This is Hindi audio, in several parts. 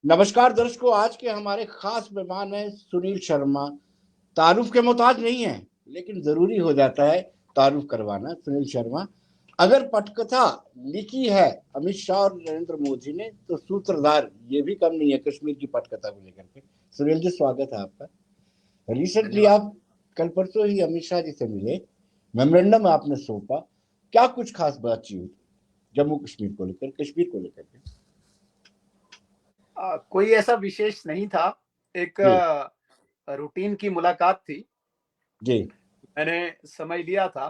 नमस्कार दर्शकों, आज के हमारे खास मेहमान हैं सुनील शर्मा। तारुफ के मोहताज नहीं है, लेकिन जरूरी हो जाता है तारुफ करवाना। सुनील शर्मा, अगर पटकथा लिखी है अमित शाह और नरेंद्र मोदी ने, तो सूत्रधार ये भी कम नहीं है कश्मीर की पटकथा को लेकर के। सुनील जी, स्वागत है आपका। रिसेंटली धन्यवाद। आप कल परसों ही अमित शाह जी से मिले, मेमोरेंडम आपने सौंपा। क्या कुछ खास बातचीत हुई जम्मू कश्मीर को लेकर, कश्मीर को लेकर के? कोई ऐसा विशेष नहीं था। एक जी रूटीन की मुलाकात थी। जी मैंने समय लिया था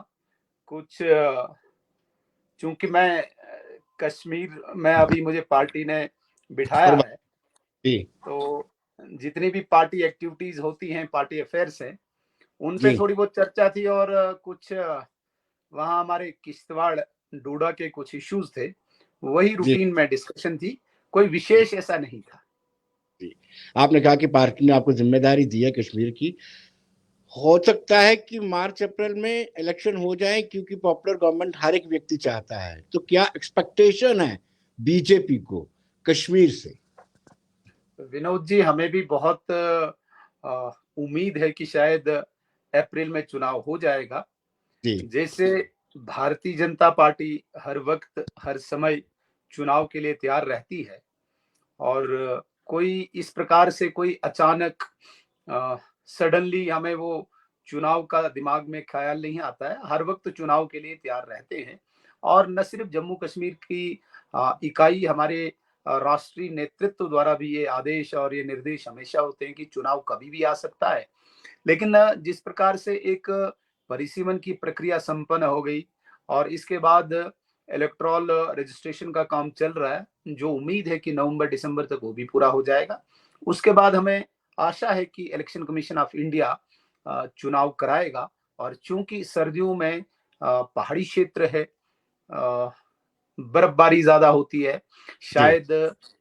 कुछ, चूंकि मैं कश्मीर में अभी मुझे पार्टी ने बिठाया फरमा है, जी तो जितनी भी पार्टी एक्टिविटीज होती हैं, पार्टी अफेयर्स हैं, उन पे जी थोड़ी बहुत चर्चा थी। और कुछ वहाँ हमारे किश्तवाड़ डोडा के कुछ इश्यूज थे, वही जी रूटीन में डिस्कशन थी। कोई विशेष ऐसा नहीं था। जी। आपने कहा कि पार्टी ने आपको जिम्मेदारी दी है कश्मीर की। हो सकता है कि मार्च अप्रैल में इलेक्शन हो जाए, क्योंकि पॉपुलर गवर्नमेंट हर एक व्यक्ति चाहता है। तो क्या एक्सपेक्टेशन है बीजेपी को कश्मीर से? विनोद जी, हमें भी बहुत उम्मीद है कि शायद अप्रैल में चुनाव हो जाएगा। जी जैसे भारतीय जनता पार्टी हर वक्त हर समय चुनाव के लिए तैयार रहती है, और कोई इस प्रकार से कोई अचानक सडनली हमें वो चुनाव का दिमाग में ख्याल नहीं आता है। हर वक्त चुनाव के लिए तैयार रहते हैं। और न सिर्फ जम्मू कश्मीर की इकाई, हमारे राष्ट्रीय नेतृत्व द्वारा भी ये आदेश और ये निर्देश हमेशा होते हैं कि चुनाव कभी भी आ सकता है। लेकिन जिस प्रकार से एक परिसीमन की प्रक्रिया संपन्न हो गई और इसके बाद इलेक्ट्रॉल रजिस्ट्रेशन का काम चल रहा है, जो उम्मीद है कि नवंबर दिसंबर तक वो भी पूरा हो जाएगा। उसके बाद हमें आशा है कि इलेक्शन कमीशन ऑफ इंडिया चुनाव कराएगा। और चूंकि सर्दियों में पहाड़ी क्षेत्र है, बर्फबारी ज्यादा होती है, जी शायद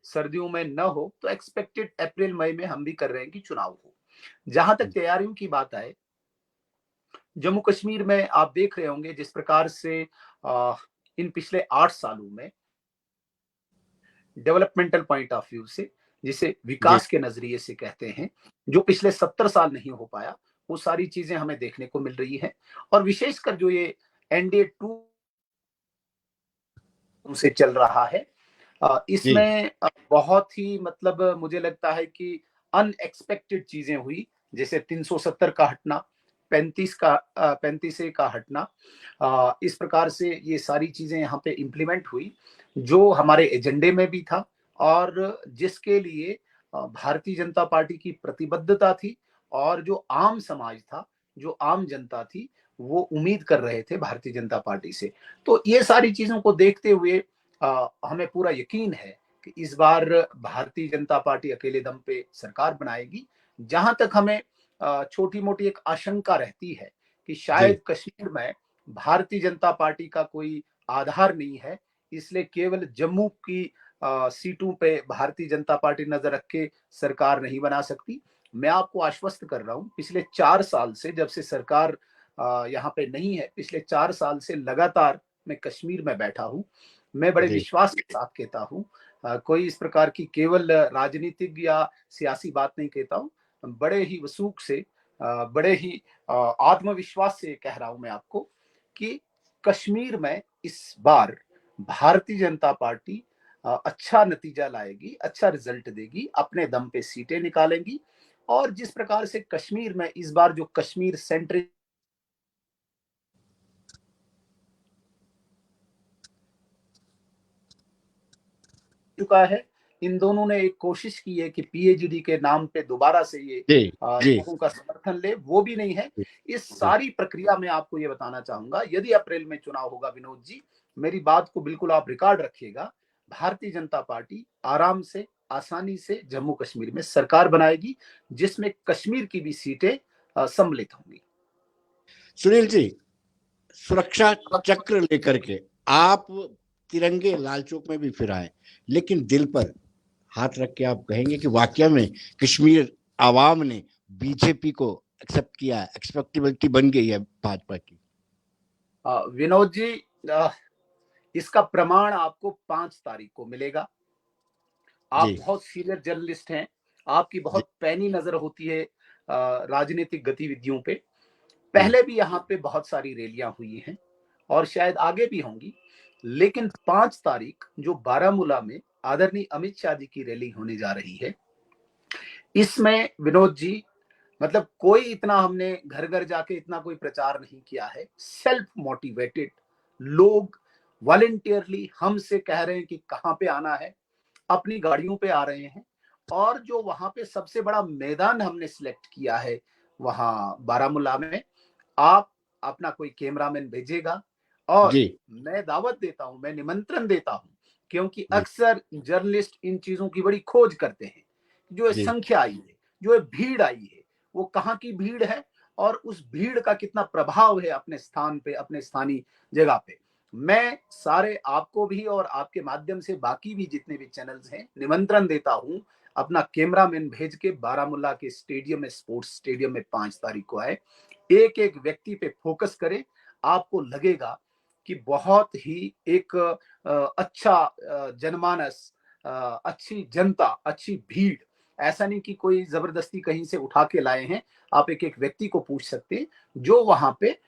सर्दियों में न हो, तो एक्सपेक्टेड अप्रैल मई में हम भी कर रहे हैं कि चुनाव हो। जहां तक तैयारियों की बात आए, जम्मू कश्मीर में आप देख रहे होंगे जिस प्रकार से इन पिछले 8 सालों में डेवलपमेंटल पॉइंट ऑफ व्यू से, जिसे जी विकास के नजरिए से कहते हैं, जो पिछले 70 साल नहीं हो पाया, वो सारी चीजें हमें देखने को मिल रही है। और विशेषकर जो ये NDA 2 से चल रहा है, जी इसमें बहुत ही, मतलब मुझे लगता है कि अनएक्सपेक्टेड चीजें हुई। जैसे 370 का हटना, 35A का हटना, इस प्रकार से ये सारी चीजें यहाँ पे इम्प्लीमेंट हुई, जो हमारे एजेंडे में भी था और जिसके लिए भारतीय जनता पार्टी की प्रतिबद्धता थी। और जो आम समाज था, जो आम जनता थी, वो उम्मीद कर रहे थे भारतीय जनता पार्टी से। तो ये सारी चीजों को देखते हुए हमें पूरा यकीन है कि इस बार भारतीय जनता पार्टी अकेले दम पे सरकार बनाएगी। जहां तक हमें छोटी मोटी एक आशंका रहती है कि जी शायद कश्मीर में भारतीय जनता पार्टी का कोई आधार नहीं है, इसलिए केवल जम्मू की सीटों पे भारतीय जनता पार्टी नजर रख के सरकार नहीं बना सकती। मैं आपको आश्वस्त कर रहा हूं, पिछले 4 साल से, जब से सरकार यहाँ पे नहीं है, पिछले 4 साल से लगातार मैं कश्मीर में बैठा हूँ। मैं बड़े जी विश्वास के साथ कहता हूँ, कोई इस प्रकार की केवल राजनीतिक या सियासी बात नहीं कहता हूँ। बड़े ही वसूख से, बड़े ही आत्मविश्वास से कह रहा हूं मैं आपको कि कश्मीर में इस बार भारतीय जनता पार्टी अच्छा नतीजा लाएगी, अच्छा रिजल्ट देगी, अपने दम पे सीटें निकालेंगी। और जिस प्रकार से कश्मीर में इस बार जो कश्मीर सेंट्रिक चुका है, इन दोनों ने एक कोशिश की है कि PhD के नाम पे दोबारा से ये जी जी लोगों का समर्थन ले, वो भी नहीं है। जी इस जी सारी प्रक्रिया में आपको ये बताना चाहूंगा, यदि अप्रैल में चुनाव होगा, विनोद जी, मेरी बात को बिल्कुल आप रिकॉर्ड रखिएगा, भारतीय जनता पार्टी आराम से, आसानी से जम्मू कश्मीर में सरकार बनाएगी, जिसमें कश्मीर की भी सीटें सम्मिलित होंगी। सुनील जी, सुरक्षा चक्र लेकर के आप तिरंगे लाल चौक में भी फिर आए, लेकिन दिल पर हाथ रख के आप कहेंगे कि वाकया में कश्मीर आवाम ने बीजेपी को एक्सेप्ट किया, एक्सपेक्टेबिलिटी बन गई है भाजपा की? विनोद जी, इसका प्रमाण आपको 5 तारीख को मिलेगा। आप जी बहुत सीनियर जर्नलिस्ट हैं, आपकी जी बहुत पैनी नजर होती है राजनीतिक गतिविधियों पे। जी पहले भी यहाँ पे बहुत सारी रैलियां हुई हैं और शायद आगे भी होंगी, लेकिन 5 तारीख जो बारामूला में आदरणीय अमित शाह जी की रैली होने जा रही है, इसमें विनोद जी, मतलब कोई इतना हमने घर घर जाके इतना कोई प्रचार नहीं किया है। सेल्फ मोटिवेटेड लोग वॉलेंटियरली हमसे कह रहे हैं कि कहाँ पे आना है, अपनी गाड़ियों पे आ रहे हैं। और जो वहां पे सबसे बड़ा मैदान हमने सिलेक्ट किया है वहां बारामूला में, आप अपना कोई कैमरामैन भेजेगा और जी मैं दावत देता हूं, मैं निमंत्रण देता हूं, क्योंकि जी अक्सर जर्नलिस्ट इन चीजों की बड़ी खोज करते हैं। जो ये जी संख्या आई है, जो ये भीड़ आई है, वो कहाँ की भीड़ है और उस भीड़ का कितना प्रभाव है अपने स्थान पे, अपने स्थानीय जगह पे। मैं सारे आपको भी और आपके माध्यम से बाकी भी जितने भी चैनल्स हैं निमंत्रण देता हूं, अपना कैमरामैन भेज के बारामूला के स्टेडियम में, स्पोर्ट्स स्टेडियम में 5 तारीख को आए, एक एक व्यक्ति पे फोकस करें। आपको लगेगा कि बहुत ही एक अच्छा जनमानस, अच्छी जनता, अच्छी भीड़, ऐसा नहीं कि कोई जबरदस्ती कहीं से उठा के लाए हैं। आप एक एक व्यक्ति को पूछ सकते हैं जो वहां पे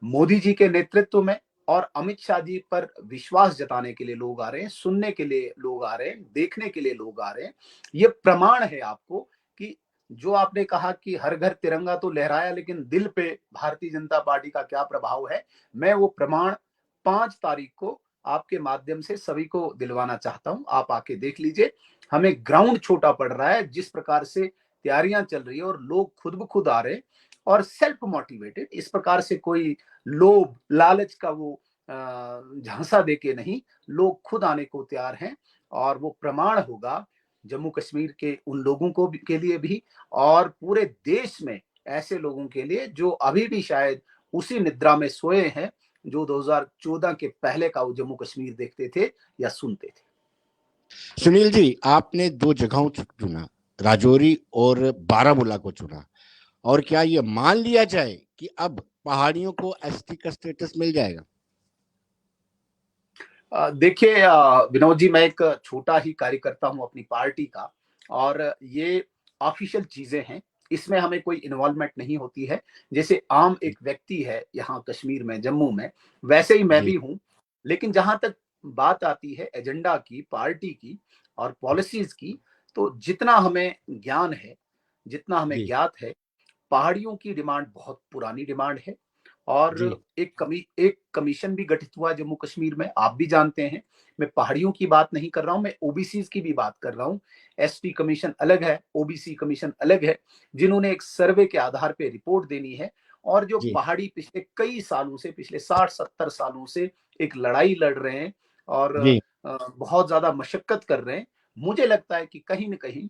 मोदी जी के नेतृत्व में और अमित शाह जी पर विश्वास जताने के लिए लोग आ रहे हैं, सुनने के लिए लोग आ रहे हैं, देखने के लिए लोग आ रहे हैं। ये प्रमाण है आपको कि जो आपने कहा कि हर घर तिरंगा तो लहराया, लेकिन दिल पे भारतीय जनता पार्टी का क्या प्रभाव है, मैं वो प्रमाण 5 तारीख को आपके माध्यम से सभी को दिलवाना चाहता हूं। आप आके देख लीजिए। हमें ग्राउंड छोटा पड़ रहा है, जिस प्रकार से तैयारियां चल रही है और लोग खुद ब खुद आ रहे हैं और सेल्फ मोटिवेटेड, इस प्रकार से कोई लोभ लालच का वो झांसा देके नहीं, लोग खुद आने को तैयार हैं। और वो प्रमाण होगा जम्मू कश्मीर के उन लोगों को के लिए भी और पूरे देश में ऐसे लोगों के लिए जो अभी भी शायद उसी निद्रा में सोए हैं जो 2014 के पहले का वो जम्मू कश्मीर देखते थे या सुनते थे। सुनील जी, आपने दो जगहों चुना, राजौरी और बारामूला को चुना, और क्या ये मान लिया जाए कि अब पहाड़ियों को एसटी का स्टेटस मिल जाएगा? देखिए विनोद जी, मैं एक छोटा ही कार्यकर्ता हूं अपनी पार्टी का और ये ऑफिशियल चीजें हैं, इसमें हमें कोई इन्वॉल्वमेंट नहीं होती है। जैसे आम एक व्यक्ति है यहाँ कश्मीर में, जम्मू में, वैसे ही मैं जी भी हूँ। लेकिन जहां तक बात आती है एजेंडा की, पार्टी की और पॉलिसीज की, तो जितना हमें ज्ञान है, जितना हमें जी ज्ञात है, पहाड़ियों की डिमांड बहुत पुरानी डिमांड है। जी और एक कमीशन भी गठित हुआ है जम्मू कश्मीर में, आप भी जानते हैं। मैं पहाड़ियों की बात नहीं कर रहा हूं, मैं ओबीसी की भी बात कर रहा हूं। एसटी कमीशन अलग है, ओबीसी कमीशन अलग है, जिन्होंने एक सर्वे के आधार पर रिपोर्ट देनी है। और जो जी पहाड़ी पिछले कई सालों से, पिछले 60-70 सालों से एक लड़ाई लड़ रहे हैं और जी बहुत ज्यादा मशक्कत कर रहे हैं। मुझे लगता है कि कहीं ना कहीं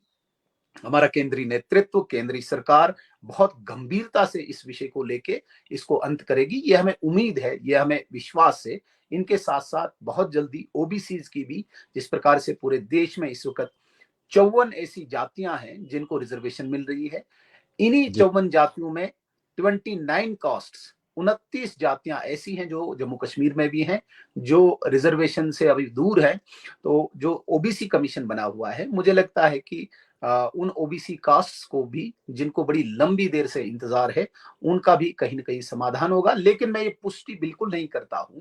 हमारा केंद्रीय नेतृत्व, केंद्रीय सरकार बहुत गंभीरता से इस विषय को लेके इसको अंत करेगी। ये हमें उम्मीद है, ये हमें विश्वास है। इनके साथ साथ बहुत जल्दी ओबीसी की भी, जिस प्रकार से पूरे देश में इस वक्त 54 ऐसी जातियां हैं जिनको रिजर्वेशन मिल रही है, इन्हीं जी 54 जातियों में 29 कास्ट, 29 जातियां ऐसी हैं जो जम्मू कश्मीर में भी हैं, जो रिजर्वेशन से अभी दूर है। तो जो ओबीसी कमीशन बना हुआ है, मुझे लगता है कि उन ओबीसी कास्ट को भी, जिनको बड़ी लंबी देर से इंतजार है, उनका भी कहीं ना कहीं समाधान होगा। लेकिन मैं ये पुष्टि बिल्कुल नहीं करता हूं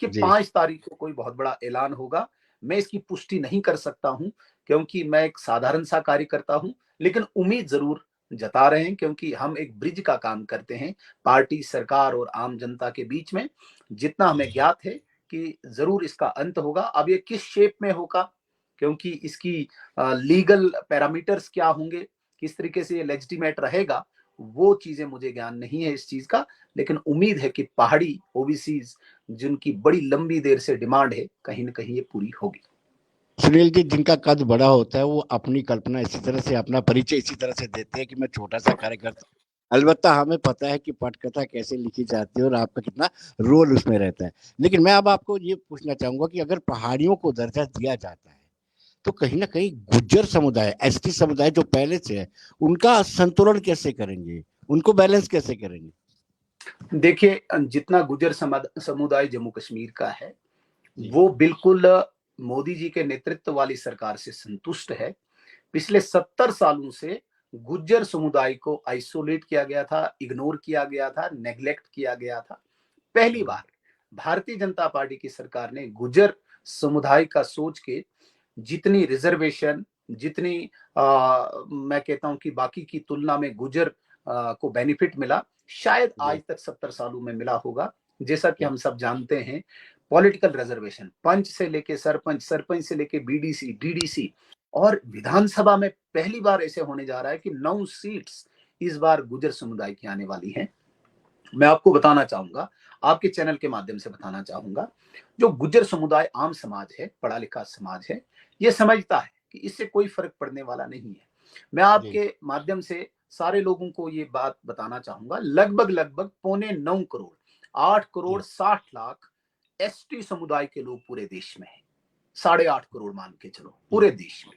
कि जी 5 तारीख को कोई बहुत बड़ा ऐलान होगा। मैं इसकी पुष्टि नहीं कर सकता हूं, क्योंकि मैं एक साधारण सा कार्यकर्ता हूं। लेकिन उम्मीद जरूर जता रहे हैं, क्योंकि हम एक ब्रिज का काम करते हैं पार्टी, सरकार और आम जनता के बीच में। जितना हमें ज्ञात है कि जरूर इसका अंत होगा। अब ये किस शेप में होगा, क्योंकि इसकी लीगल पैरामीटर्स क्या होंगे, किस तरीके से ये लेजिटिमेट रहेगा, वो चीजें मुझे ज्ञान नहीं है इस चीज का। लेकिन उम्मीद है कि पहाड़ी ओबीसीज, जिनकी बड़ी लंबी देर से डिमांड है, कहीं ना कहीं ये पूरी होगी। सुनील जी, जिनका कद बड़ा होता है वो अपनी कल्पना इसी तरह से, अपना परिचय इसी तरह से देते हैं कि मैं छोटा सा कार्यकर्ता। अलबत्ता हमें पता है कि पटकथा कैसे लिखी जाती है और आपका कितना रोल उसमें रहता है। लेकिन मैं अब आपको ये पूछना चाहूंगा कि अगर पहाड़ियों को दर्जा दिया जाता है तो कहीं ना कहीं गुज्जर समुदाय, एसटी समुदाय जो पहले से है, उनका संतुलन कैसे करेंगे, उनको बैलेंस कैसे करेंगे? देखिए, जितना गुजर समुदाय जम्मू कश्मीर का है, जी वो बिल्कुल मोदी जी के नेतृत्व वाली सरकार से संतुष्ट है। पिछले 70 सालों से गुज्जर समुदाय को आइसोलेट किया गया था, इग्नोर किया गया था, नेग्लेक्ट किया गया था। पहली बार भारतीय जनता पार्टी की सरकार ने गुज्जर समुदाय का सोच के जितनी रिजर्वेशन, जितनी मैं कहता हूं कि बाकी की तुलना में गुज्जर को बेनिफिट मिला, शायद आज तक 70 सालों में मिला होगा। जैसा कि हम सब जानते हैं, पॉलिटिकल रिजर्वेशन पंच से लेके सरपंच, सरपंच से लेके बीडीसी, डीडीसी, और विधानसभा में पहली बार ऐसे होने जा रहा है कि 9 सीट्स इस बार गुज्जर समुदाय की आने वाली हैं। मैं आपको बताना चाहूंगा, आपके चैनल के माध्यम से बताना चाहूंगा, जो गुज्जर समुदाय आम समाज है, पढ़ा लिखा समाज है, ये समझता है कि इससे कोई फर्क पड़ने वाला नहीं है। मैं आपके माध्यम से सारे लोगों को ये बात बताना चाहूंगा, लगभग लगभग 8.25 करोड़, 8 करोड़ 60 लाख एसटी समुदाय के लोग पूरे देश में है। 8.5 करोड़ मान के चलो पूरे देश में,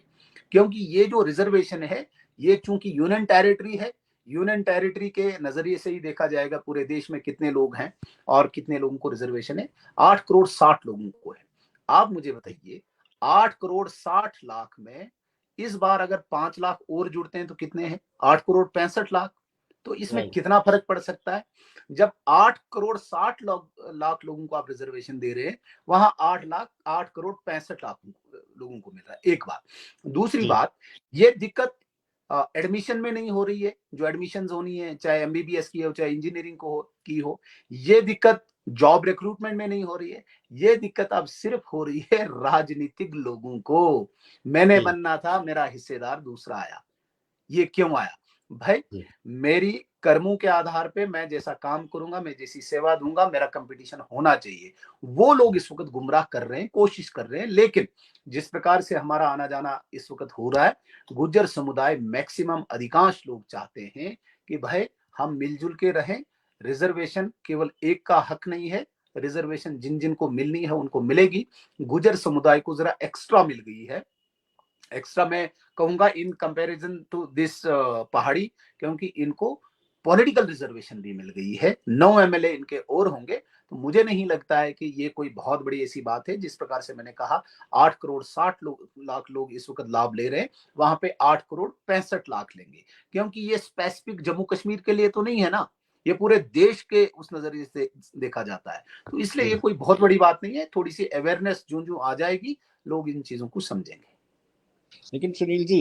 क्योंकि ये जो रिजर्वेशन है, ये चूंकि यूनियन टेरिटरी है, यूनियन टेरिटरी के नजरिए से ही देखा जाएगा पूरे देश में कितने लोग हैं और कितने लोगों को रिजर्वेशन है। 8 करोड़ 60 लोगों को है। आप मुझे बताइए, 8 करोड़ 60 लाख में इस बार अगर 5 लाख और जुड़ते हैं तो कितने हैं? 8 करोड़ 65 लाख। तो इसमें कितना फर्क पड़ सकता है? जब 8 करोड़ 60 लाख लोगों को आप रिजर्वेशन दे रहे हैं, वहां 8 करोड़ 65 लाख लोगों को मिल रहा है। एक बात। दूसरी बात, ये दिक्कत एडमिशन में नहीं हो रही है, जो एडमिशन होनी है, चाहे एमबीबीएस की हो, चाहे इंजीनियरिंग की हो। ये दिक्कत जॉब रिक्रूटमेंट में नहीं हो रही है, ये दिक्कत अब सिर्फ हो रही है राजनीतिक लोगों को। मैंने बनना था, मेरा हिस्सेदार दूसरा आया। ये क्यों आया भाई? मेरी कर्मों के आधार पे मैं जैसा काम करूंगा, मैं जैसी सेवा दूंगा, मेरा कंपटीशन होना चाहिए। वो लोग इस वक्त गुमराह कर रहे हैं, कोशिश कर रहे हैं। लेकिन जिस प्रकार से हमारा आना जाना इस वक्त हो रहा है, गुज्जर समुदाय मैक्सिमम अधिकांश लोग चाहते हैं कि भाई हम मिलजुल के रहें। रिजर्वेशन केवल एक का हक नहीं है, रिजर्वेशन जिन जिन को मिलनी है उनको मिलेगी। गुज्जर समुदाय को जरा एक्स्ट्रा मिल गई है, एक्स्ट्रा मैं कहूंगा इन कंपैरिजन टू दिस पहाड़ी, क्योंकि इनको पॉलिटिकल रिजर्वेशन भी मिल गई है। 9 एमएलए इनके और होंगे। तो मुझे नहीं लगता है कि ये कोई बहुत बड़ी ऐसी बात है। जिस प्रकार से मैंने कहा 8 करोड़ 60 लाख लोग इस वक्त लाभ ले रहे हैं, वहां पे 8 करोड़ 65 लाख लेंगे, क्योंकि ये स्पेसिफिक जम्मू कश्मीर के लिए तो नहीं है ना, ये पूरे देश के उस नजरिए से देखा जाता है। तो इसलिए ये कोई बहुत बड़ी बात नहीं है। थोड़ी सी अवेयरनेस जो जो आ जाएगी, लोग इन चीजों को समझेंगे। लेकिन सुनील जी,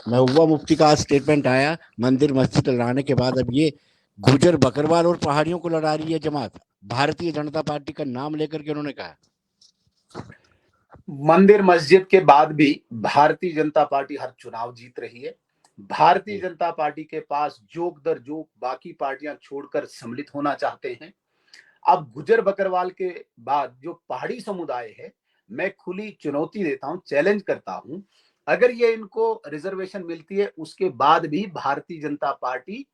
महबूबा मुफ्ती का आज स्टेटमेंट आया, मंदिर मस्जिद लड़ाने के बाद अब ये गुजर बकरवाल और पहाड़ियों को लड़ा रही है जमात, भारतीय जनता पार्टी का नाम लेकर के उन्होंने कहा। मंदिर मस्जिद के बाद भी भारतीय जनता पार्टी हर चुनाव जीत रही है। भारतीय जनता पार्टी के पास जोक दर जोक बाकी पार्टियां छोड़कर सम्मिलित होना चाहते हैं। अब गुजर बकरवाल के बाद जो पहाड़ी समुदाय है, मैं खुली चुनौती देता हूं, चैलेंज करता हूं, अगर ये इनको रिजर्वेशन मिलती है उसके बाद भी भारतीय जनता पार्टी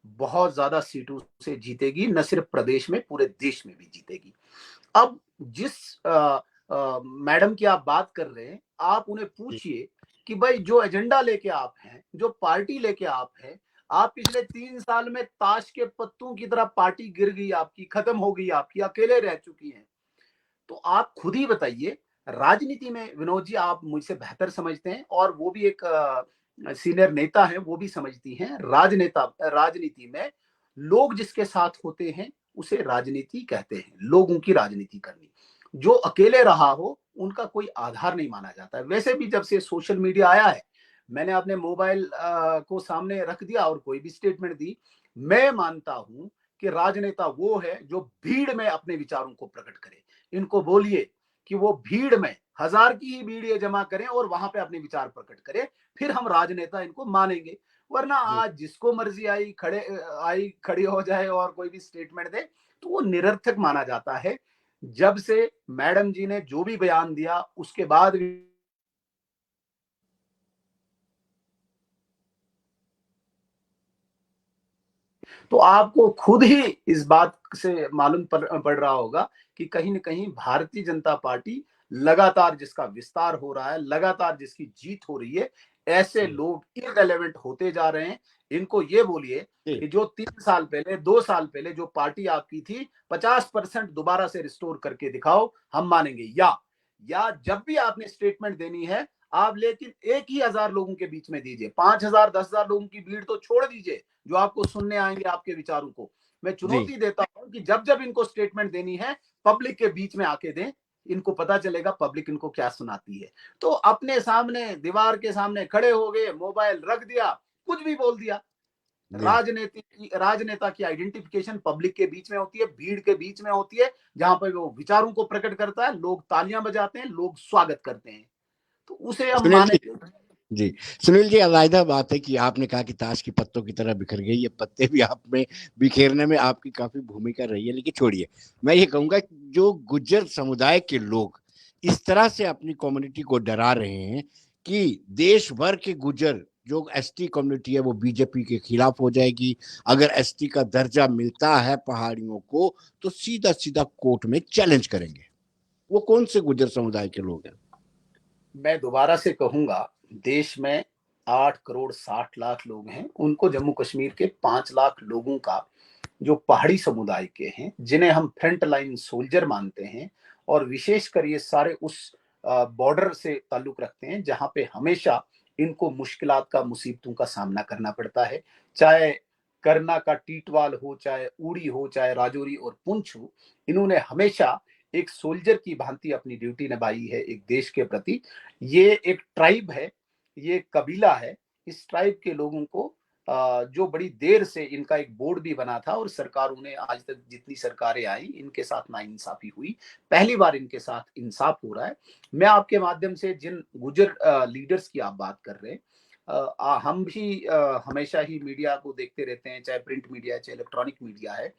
बहुत ज्यादा सीटों से जीतेगी, न सिर्फ प्रदेश में, पूरे देश में भी जीतेगी। अब जिस मैडम की आप बात कर रहे हैं, आप उन्हें पूछिए कि भाई जो एजेंडा लेके आप हैं, जो पार्टी लेके आप हैं, आप पिछले 3 साल में ताश के पत्तों की तरह पार्टी गिर गई आपकी, खत्म हो गई आपकी, अकेले रह चुकी हैं। तो आप खुद ही बताइए, राजनीति में विनोद जी आप मुझसे बेहतर समझते हैं, और वो भी एक सीनियर नेता है, वो भी समझती हैं। राजनीति में लोग जिसके साथ होते हैं उसे राजनीति कहते हैं, लोगों की राजनीति करनी। जो अकेले रहा हो उनका कोई आधार नहीं माना जाता है। वैसे भी जब से सोशल मीडिया आया है, मैंने अपने मोबाइल को सामने रख दिया और कोई भी स्टेटमेंट दी। मैं मानता हूं कि राजनेता वो है जो भीड़ में अपने विचारों को प्रकट करे। इनको बोलिए कि वो भीड़ में 1000 की ही भीड़ ये जमा करें और वहां पे अपने विचार प्रकट करें, फिर हम राजनेता इनको मानेंगे। वरना आज जिसको मर्जी आई खड़ी हो जाए और कोई भी स्टेटमेंट दे, तो वो निरर्थक माना जाता है। जब से मैडम जी ने जो भी बयान दिया उसके बाद भी तो आपको खुद ही इस बात से मालूम पड़ रहा होगा कि कहीं न कहीं भारतीय जनता पार्टी लगातार जिसका विस्तार हो रहा है, लगातार जिसकी जीत हो रही है, ऐसे लोग इररिलेवेंट होते जा रहे हैं। इनको ये बोलिए कि जो 3 साल पहले, 2 साल पहले जो पार्टी आपकी थी, 50% दोबारा से रिस्टोर करके दिखाओ, हम मानेंगे। या या जब भी आपने स्टेटमेंट देनी है, आप लेकिन 1,000 लोगों के बीच में दीजिए। 5,000 10,000 लोगों की भीड़ तो छोड़ दीजिए जो आपको सुनने आएंगे आपके विचारों को। मैं जी चुनौती देता हूं कि जब जब इनको स्टेटमेंट देनी है, पब्लिक के बीच में आके दें। इनको पता चलेगा पब्लिक इनको क्या सुनाती है। तो अपने सामने दीवार के सामने खड़े हो गए, मोबाइल रख दिया, कुछ भी बोल दिया। जी राजनेता की आइडेंटिफिकेशन पब्लिक के बीच में होती है, भीड़ के बीच में होती है, जहां पर वो विचारों को प्रकट करता है, लोग तालियां बजाते हैं, लोग स्वागत करते हैं। तो उसे हम सुनील माने। जी। जी सुनील जी, अलग बात है कि आपने कहा कि ताश की पत्तों की तरह बिखर गई, ये पत्ते भी आप में बिखेरने में आपकी काफी भूमिका रही है। लेकिन छोड़िए, मैं ये कहूंगा कि जो गुज्जर समुदाय के लोग इस तरह से अपनी कम्युनिटी को डरा रहे हैं कि देश भर के गुज्जर जो एसटी कम्युनिटी है वो बीजेपी के खिलाफ हो जाएगी, अगर एसटी का दर्जा मिलता है पहाड़ियों को तो सीधा सीधा कोर्ट में चैलेंज करेंगे। वो कौन से गुज्जर समुदाय के लोग हैं? मैं दोबारा से कहूंगा, देश में 8,60,00,000 लोग हैं, उनको जम्मू कश्मीर के 5 लाख लोगों का, जो पहाड़ी समुदाय के हैं, जिन्हें हम फ्रंट लाइन सोल्जर मानते हैं, और विशेषकर ये सारे उस बॉर्डर से ताल्लुक रखते हैं जहां पे हमेशा इनको मुश्किलात का, मुसीबतों का सामना करना पड़ता है। चाहे करना का टीटवाल हो, चाहे उड़ी हो, चाहे राजौरी और पुंछ हो, इन्होंने हमेशा एक सोल्जर की भांति अपनी ड्यूटी निभाई है एक देश के प्रति। ये एक ट्राइब है, ये एक कबीला है। इस ट्राइब के लोगों को जो बड़ी देर से इनका एक बोर्ड भी बना था, और सरकारों ने, आज तक जितनी सरकारें आई, इनके साथ नाइंसाफी हुई। पहली बार इनके साथ इंसाफ हो रहा है। मैं आपके माध्यम से जिन गुजर लीडर्स की आप बात कर रहे हैं, हम भी हमेशा ही मीडिया को देखते रहते हैं, चाहे प्रिंट मीडिया है, चाहे इलेक्ट्रॉनिक मीडिया है,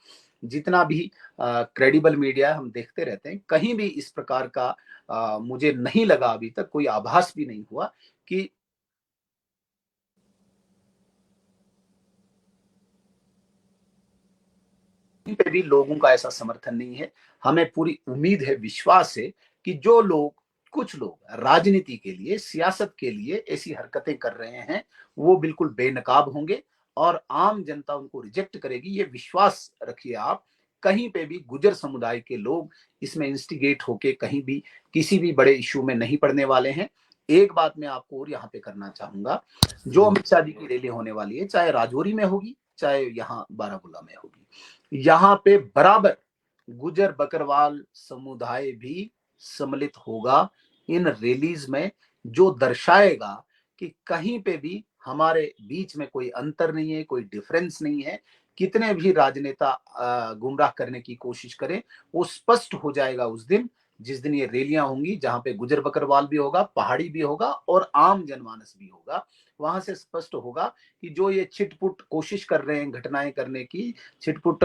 जितना भी क्रेडिबल मीडिया है, हम देखते रहते हैं। कहीं भी इस प्रकार का मुझे नहीं लगा, अभी तक कोई आभास भी नहीं हुआ कि पे भी लोगों का ऐसा समर्थन नहीं है। हमें पूरी उम्मीद है, विश्वास है कि जो लोग, कुछ लोग राजनीति के लिए, सियासत के लिए ऐसी हरकतें कर रहे हैं, वो बिल्कुल बेनकाब होंगे और आम जनता उनको रिजेक्ट करेगी। ये विश्वास रखिए आप। कहीं पे भी गुजर समुदाय के लोग इसमें इंस्टिगेट होके कहीं भी किसी भी बड़े इश्यू में नहीं पड़ने वाले हैं। एक बात मैं आपको और यहाँ पे करना चाहूंगा, जो अमित शाह जी की रैली होने वाली है, चाहे राजौरी में होगी, चाहे यहाँ बारामूला में होगी, यहाँ पे बराबर गुजर बकरवाल समुदाय भी सम्मिलित होगा इन रैलीज में, जो दर्शाएगा कि कहीं पे भी हमारे बीच में कोई अंतर नहीं है, कोई डिफरेंस नहीं है। कितने भी राजनेता गुमराह करने की कोशिश करें, वो स्पष्ट हो जाएगा उस दिन, जिस दिन ये रैलियां होंगी, जहां पे गुजर बकरवाल भी होगा, पहाड़ी भी होगा और आम जनमानस भी होगा। वहां से स्पष्ट होगा कि जो ये छिटपुट कोशिश कर रहे हैं घटनाएं करने की, छिटपुट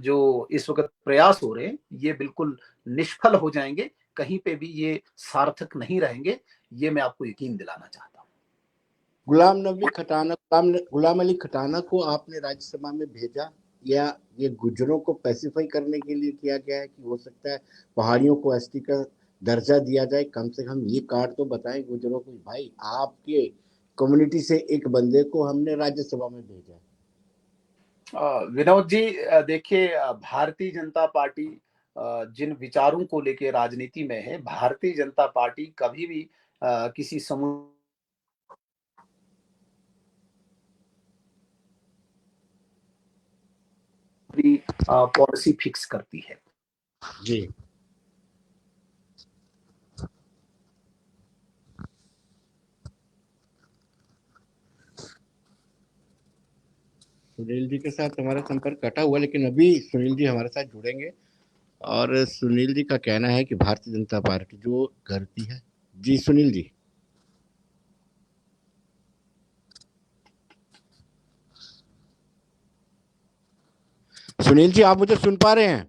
जो इस वक्त प्रयास हो रहे हैं, ये बिल्कुल निष्फल हो जाएंगे। कहीं पे भी ये सार्थक नहीं रहेंगे। ये मैं आपको यकीन दिलाना चाहता हूँ। गुलाम अली खटाना को आपने राज्यसभा में भेजा, या ये गुजरों को पैसिफाई करने के लिए किया गया है कि हो सकता है पहाड़ियों को एसटी का दर्जा दिया जाए? कम से कम ये कार्ड तो बताएं गुजरों को, भाई आपके कम्युनिटी से एक बंदे को हमने राज्यसभा में भेजा। विनोद जी, देखिए, भारतीय जनता पार्टी जिन विचारों को लेकर राजनीति में है, भारतीय जनता पार्टी कभी भी किसी समूह पॉलिसी फिक्स करती है। जी सुनील जी के साथ हमारा संपर्क कटा हुआ, लेकिन अभी सुनील जी हमारे साथ जुड़ेंगे। और सुनील जी का कहना है कि भारतीय जनता पार्टी जो करती है। जी सुनील जी। सुनील जी, आप मुझे सुन पा रहे हैं?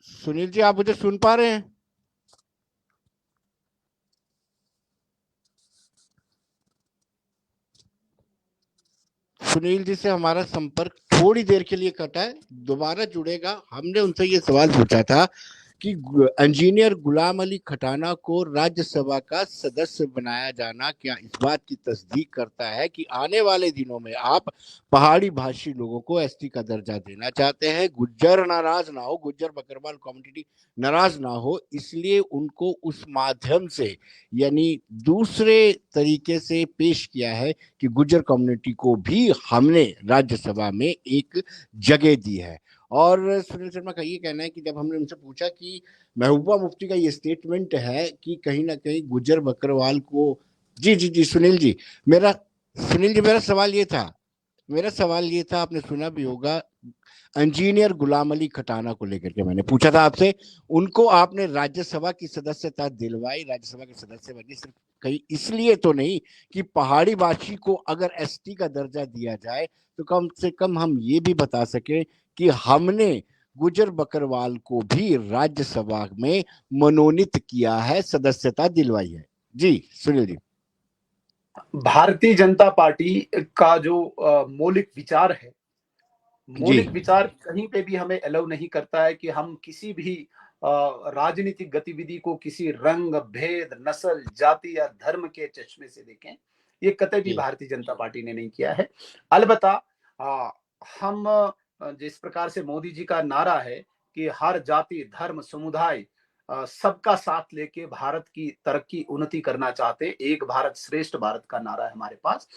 सुनील जी, आप मुझे सुन पा रहे हैं? सुनील जी से हमारा संपर्क थोड़ी देर के लिए कटा है, दोबारा जुड़ेगा। हमने उनसे ये सवाल पूछा था कि इंजीनियर गुलाम अली खटाना को राज्यसभा का सदस्य बनाया जाना क्या इस बात की तस्दीक करता है कि आने वाले दिनों में आप पहाड़ी भाषी लोगों को एसटी का दर्जा देना चाहते हैं? गुज्जर नाराज ना हो, गुज्जर बकरवाल कम्युनिटी नाराज ना हो, इसलिए उनको उस माध्यम से यानी दूसरे तरीके से पेश किया है कि गुज्जर कम्युनिटी को भी हमने राज्यसभा में एक जगह दी है। और सुनील शर्मा का ये कहना है कि जब हमने उनसे पूछा कि महबूबा मुफ्ती का ये स्टेटमेंट है कि कहीं ना कहीं गुज्जर बकरवाल को, जी जी जी सुनील जी, मेरा सुनील जी मेरा सवाल ये था, आपने सुना भी होगा, इंजीनियर गुलाम अली खटाना को लेकर के मैंने पूछा था आपसे, उनको आपने राज्यसभा की सदस्यता दिलवाई, राज्यसभा के सदस्य बने, सिर्फ कहीं इसलिए तो नहीं कि पहाड़ी भाषी को अगर एसटी का दर्जा दिया जाए तो कम से कम हम ये भी बता सके कि हमने गुजर बकरवाल को भी राज्यसभा में मनोनीत किया है, सदस्यता दिलवाई है। जी सुनील जी। भारतीय जनता पार्टी का जो मौलिक विचार है, जी मौलिक विचार कहीं पे भी हमें अलाउ नहीं करता है कि हम किसी भी राजनीतिक गतिविधि को किसी रंग, भेद, नस्ल, जाति या धर्म के चश्मे से देखें। ये कतई भी जी भारतीय जनता पार्टी ने नहीं किया है। अलबत्ता हम जिस प्रकार से मोदी जी का नारा है कि हर जाति, धर्म, समुदाय सबका साथ लेके भारत की तरक्की, उन्नति करना चाहते, एक भारत श्रेष्ठ भारत का नारा है हमारे पास।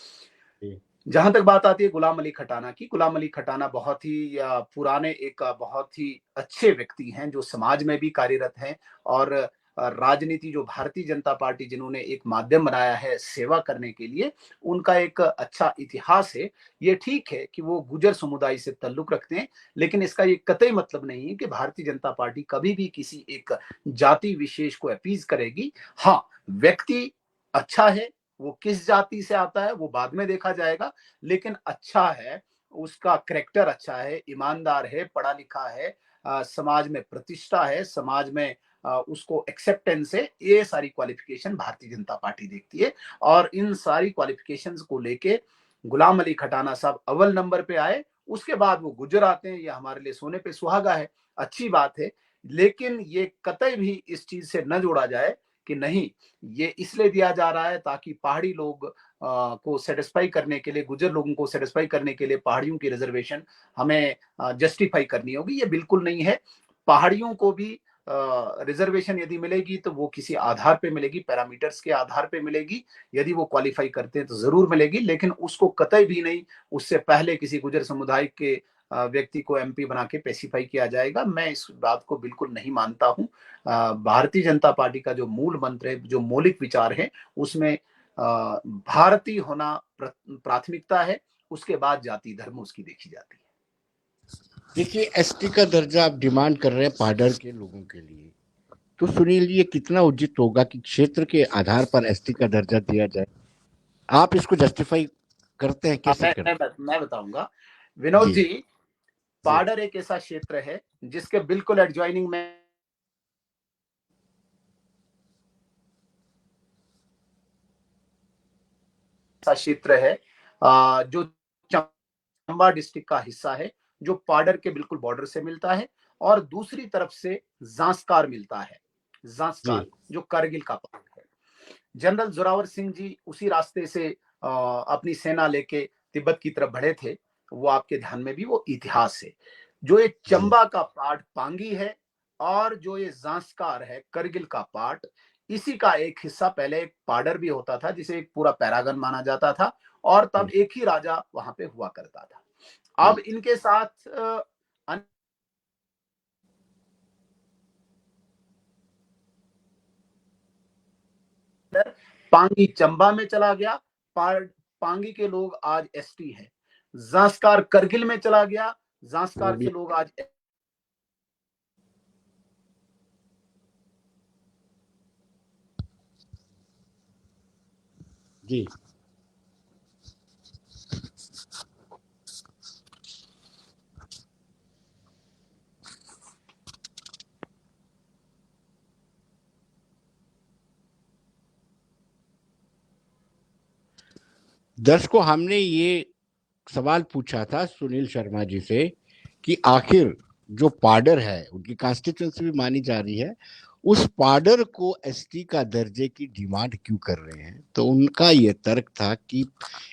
जी जहां तक बात आती है गुलाम अली खटाना की, गुलाम अली खटाना बहुत ही पुराने एक बहुत ही अच्छे व्यक्ति हैं जो समाज में भी कार्यरत हैं और राजनीति जो भारतीय जनता पार्टी जिन्होंने एक माध्यम बनाया है सेवा करने के लिए, उनका एक अच्छा इतिहास है। ये ठीक है कि वो गुजर समुदाय से ताल्लुक रखते हैं, लेकिन इसका ये कतई मतलब नहीं है कि भारतीय जनता पार्टी कभी भी किसी एक जाति विशेष को अपीज करेगी। हाँ, व्यक्ति अच्छा है, वो किस जाति से आता है वो बाद में देखा जाएगा, लेकिन अच्छा है, उसका कैरेक्टर अच्छा है, ईमानदार है, पढ़ा लिखा है, समाज में प्रतिष्ठा है, समाज में उसको एक्सेप्टेंस है, ये सारी क्वालिफिकेशन भारतीय जनता पार्टी देखती है। और इन सारी क्वालिफिकेशंस को लेके गुलाम अली खटाना साहब अव्वल नंबर पे आए, उसके बाद वो गुजर आते हैं, ये हमारे लिए सोने पे सुहागा है, अच्छी बात है। लेकिन ये कतई भी इस चीज से न जोड़ा जाए कि नहीं, ये इसलिए दिया जा रहा है ताकि पहाड़ी लोग को सेटिस्फाई करने के लिए, गुजर लोगों को सेटिस्फाई करने के लिए पहाड़ियों की रिजर्वेशन हमें जस्टिफाई करनी होगी। ये बिल्कुल नहीं है। पहाड़ियों को भी रिजर्वेशन यदि मिलेगी तो वो किसी आधार पे मिलेगी, पैरामीटर्स के आधार पे मिलेगी। यदि वो क्वालिफाई करते हैं तो जरूर मिलेगी, लेकिन उसको कतई भी नहीं उससे पहले किसी गुजर समुदाय के व्यक्ति को एमपी बना के पेसिफाई किया जाएगा। मैं इस बात को बिल्कुल नहीं मानता हूं। भारतीय जनता पार्टी का जो मूल मंत्र है, जो मौलिक विचार है, उसमें भारतीय होना प्राथमिकता है, उसके बाद जाति धर्म उसकी देखी जाती है। देखिए, एसटी का दर्जा आप डिमांड कर रहे हैं पहाड़ के लोगों के लिए, तो सुनील जी ये कितना उचित होगा कि क्षेत्र के आधार पर एसटी का दर्जा दिया जाए? आप इसको जस्टिफाई करते हैं, कैसे करते मैं बताऊंगा हैं? विनोद जी जी। जी पाडर एक ऐसा क्षेत्र है जिसके बिल्कुल एडजॉइनिंग में ऐसा क्षेत्र है जो चंबा डिस्ट्रिक्ट का हिस्सा है, जो पाडर के बिल्कुल बॉर्डर से मिलता है, और दूसरी तरफ से जांस्कार मिलता है। जी जांस्कार जो करगिल का पार्ट है। जनरल जोरावर सिंह जी उसी रास्ते से अपनी सेना लेके तिब्बत की तरफ बढ़े थे। वो आपके ध्यान में भी वो इतिहास है। जो ये जी चंबा का पार्ट पांगी है और जो ये जांस्कार है करगिल का पार्ट, इसी का एक हिस्सा पहले एक पाडर भी होता था जिसे एक पूरा पैरागन माना जाता था, और तब जी एक ही राजा वहां पे हुआ करता था। अब जी इनके साथ पांगी चंबा में चला गया। पांगी के लोग आज एसटी हैं। जांस्कार करगिल में चला गया। वो जांस्कार भी के लोग आज जी। दर्शकों, हमने ये सवाल पूछा था सुनील शर्मा जी से कि आखिर जो पाडर है, उनकी कॉन्स्टिट्यूंसी भी मानी जा रही है, उस पाडर को एसटी का दर्जे की डिमांड क्यों कर रहे हैं? तो उनका ये तर्क था कि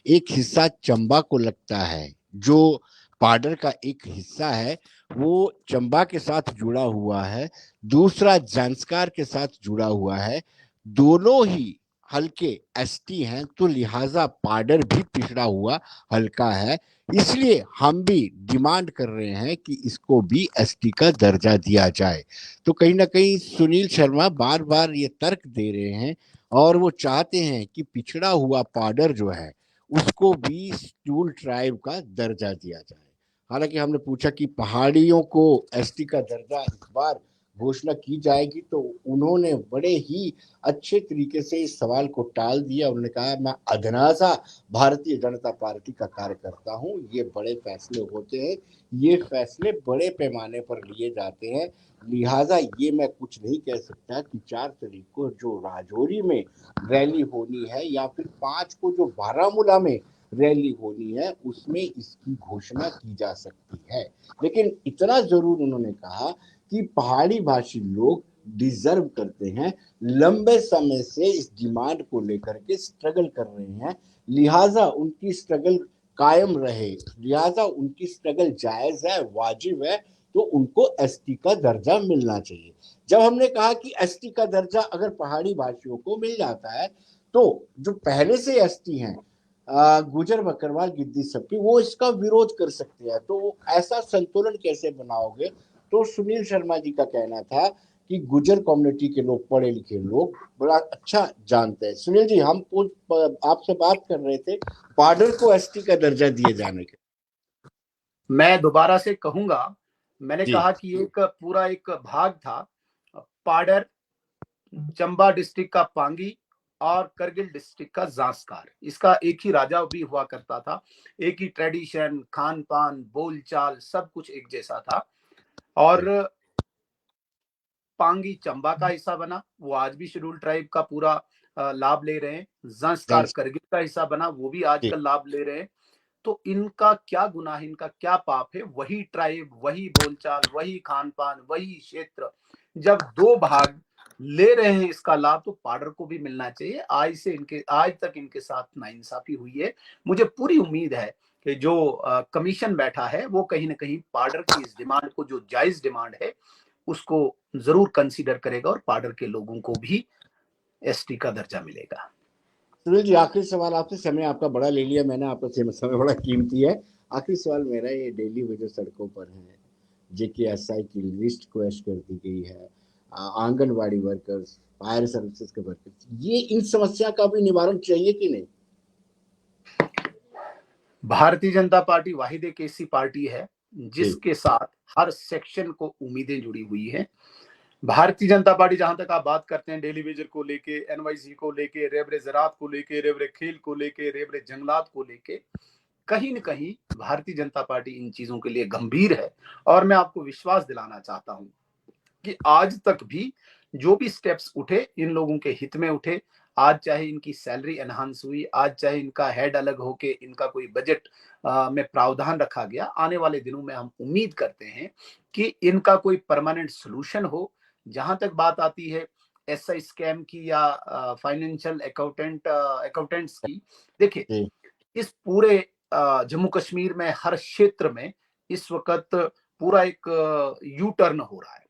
एक हिस्सा चंबा को लगता है, जो पाडर का एक हिस्सा है वो चंबा के साथ जुड़ा हुआ है, दूसरा जांस्कार के साथ जुड़ा हुआ है, दोनों ही हल्के एसटी हैं, तो लिहाजा पाडर भी पिछड़ा हुआ हल्का है, इसलिए हम भी डिमांड कर रहे हैं कि इसको भी एसटी का दर्जा दिया जाए। तो कहीं ना कहीं सुनील शर्मा बार बार ये तर्क दे रहे हैं और वो चाहते हैं कि पिछड़ा हुआ पाडर जो है उसको भी स्टूल ट्राइब का दर्जा दिया जाए। हालांकि हमने पूछा कि पहाड़ियों को एसटी का दर्जा इस बार घोषणा की जाएगी, तो उन्होंने बड़े ही अच्छे तरीके से इस सवाल को टाल दिया। उन्होंने कहा मैं अधनासा भारतीय जनता पार्टी का कार्यकर्ता हूं, ये बड़े फैसले होते हैं, ये फैसले बड़े पैमाने पर लिए जाते हैं, लिहाजा ये मैं कुछ नहीं कह सकता कि 4 तारीख को जो राजौरी में रैली होनी है या फिर 5 को जो बारामूला में रैली होनी है उसमें इसकी घोषणा की जा सकती है। लेकिन इतना जरूर उन्होंने कहा कि पहाड़ी भाषी लोग डिजर्व करते हैं, लंबे समय से इस डिमांड को लेकर के स्ट्रगल कर रहे हैं, लिहाजा उनकी स्ट्रगल कायम रहे, लिहाजा उनकी स्ट्रगल जायज है, वाजिब है, तो उनको एसटी का दर्जा मिलना चाहिए। जब हमने कहा कि एसटी का दर्जा अगर पहाड़ी भाषियों को मिल जाता है तो जो पहले से एसटी हैं, गुजर बकरवाल गिद्दी सबकी, वो इसका विरोध कर सकते हैं, तो ऐसा संतुलन कैसे बनाओगे? तो सुनील शर्मा जी का कहना था कि गुजर कम्युनिटी के लोग, पढ़े लिखे लोग बड़ा अच्छा जानते हैं। सुनील जी, हम आपसे बात कर रहे थे पाडर को एसटी का दर्जा दिए जाने के। मैं दोबारा से कहूंगा, मैंने जी कहा कि एक पूरा एक भाग था पाडर, चंबा डिस्ट्रिक्ट का पांगी और करगिल डिस्ट्रिक्ट का जांस्कार। इसका एक ही राजा भी हुआ करता था, एक ही ट्रेडिशन, खान पान, बोलचाल, सब कुछ एक जैसा था। और पांगी चंबा का हिस्सा बना, वो आज भी शेड्यूल ट्राइब का पूरा लाभ ले रहे हैं। जांस्कार करगिल का हिस्सा बना, वो भी आजकल लाभ ले रहे हैं। तो इनका क्या गुनाह है, इनका क्या पाप है? वही ट्राइब, वही बोलचाल, वही खान पान, वही क्षेत्र, जब दो भाग ले रहे हैं इसका लाभ, तो पाडर को भी मिलना चाहिए। आज तक इनके साथ नाइंसाफी हुई है। मुझे पूरी उम्मीद है कि जो कमीशन बैठा है वो कहीं ना कहीं पाडर की इस डिमांड को, जो जायज डिमांड है, उसको जरूर कंसीडर करेगा और पाडर के लोगों को भी एसटी का दर्जा मिलेगा। सुनील जी, आखिरी सवाल आपसे, समय आपका बड़ा ले लिया मैंने, आपका समय बड़ा कीमती है। आखिरी सवाल मेरा, ये डेली में जो सड़कों पर है, जेकेएसआई की लिस्ट क्रैश कर दी गई है, आंगनवाड़ी वर्कर्स, फायर सर्विसेज के वर्कर्स, ये इन समस्या का भी निवारण चाहिए कि नहीं? भारतीय जनता पार्टी वाहिद एक ऐसी पार्टी है जिसके साथ हर सेक्शन को उम्मीदें जुड़ी हुई है। भारतीय जनता पार्टी, जहां तक आप बात करते हैं डेली वेजर को लेके, एनवाईसी को लेके, रेबरे ज़राअत को लेके, रेबरे खेल को लेके, रेबरे जंगलात को लेके, कहीं न कहीं भारतीय जनता पार्टी इन चीजों के लिए गंभीर है। और मैं आपको विश्वास दिलाना चाहता हूं कि आज तक भी जो भी स्टेप्स उठे, इन लोगों के हित में उठे। आज चाहे इनकी सैलरी एनहांस हुई, आज चाहे इनका हेड अलग होके इनका कोई बजट में प्रावधान रखा गया, आने वाले दिनों में हम उम्मीद करते हैं कि इनका कोई परमानेंट सोल्यूशन हो। जहां तक बात आती है एसआई स्कैम की या फाइनेंशियल अकाउंटेंट्स की, देखिए इस पूरे जम्मू कश्मीर में हर क्षेत्र में इस वक्त पूरा एक यू टर्न हो रहा है,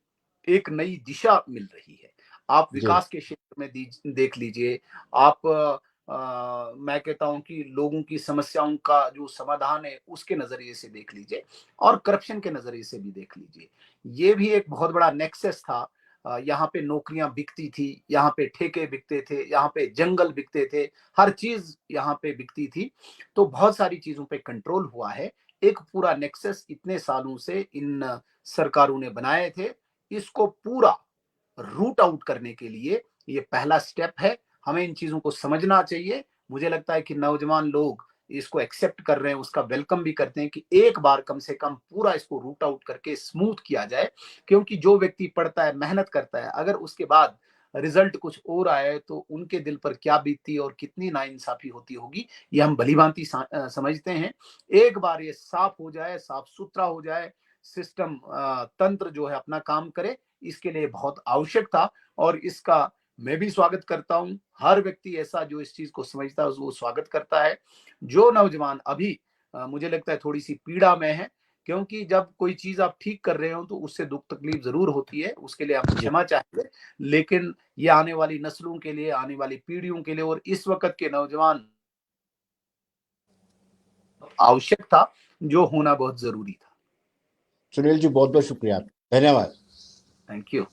एक नई दिशा मिल रही है। आप विकास के क्षेत्र में देख लीजिए, आप मैं कहता हूं कि लोगों की समस्याओं का जो समाधान है उसके नजरिए से देख लीजिए, और करप्शन के नजरिए से भी देख लीजिए। ये भी एक बहुत बड़ा नेक्सस था। यहाँ पे नौकरियां बिकती थी, यहाँ पे ठेके बिकते थे, यहाँ पे जंगल बिकते थे, हर चीज यहाँ पे बिकती थी। तो बहुत सारी चीजों पे कंट्रोल हुआ है। एक पूरा नेक्सस इतने सालों से इन सरकारों ने बनाए थे, इसको पूरा रूट आउट करने के लिए ये पहला स्टेप है। हमें इन चीजों को समझना चाहिए। मुझे लगता है कि नौजवान लोग इसको एक्सेप्ट कर रहे हैं, उसका वेलकम भी करते हैं कि एक बार कम से कम पूरा इसको रूट आउट करके स्मूथ किया जाए। क्योंकि जो व्यक्ति पढ़ता है, मेहनत करता है, अगर उसके बाद रिजल्ट कुछ और आए तो उनके दिल पर क्या बीतती और कितनी नाइंसाफी होती होगी, ये हम भलीभांति समझते हैं। एक बार ये साफ हो जाए, साफ सुथरा हो जाए, सिस्टम तंत्र जो है अपना काम करे, इसके लिए बहुत आवश्यक था और इसका मैं भी स्वागत करता हूं। हर व्यक्ति ऐसा जो इस चीज को समझता है वो स्वागत करता है। जो नौजवान अभी मुझे लगता है थोड़ी सी पीड़ा में है, क्योंकि जब कोई चीज आप ठीक कर रहे हो तो उससे दुख तकलीफ जरूर होती है, उसके लिए आप क्षमा चाहिए, लेकिन ये आने वाली नस्लों के लिए, आने वाली पीढ़ियों के लिए और इस वक्त के नौजवान आवश्यक था, जो होना बहुत जरूरी था। सुनील जी बहुत बहुत शुक्रिया, धन्यवाद। Thank you.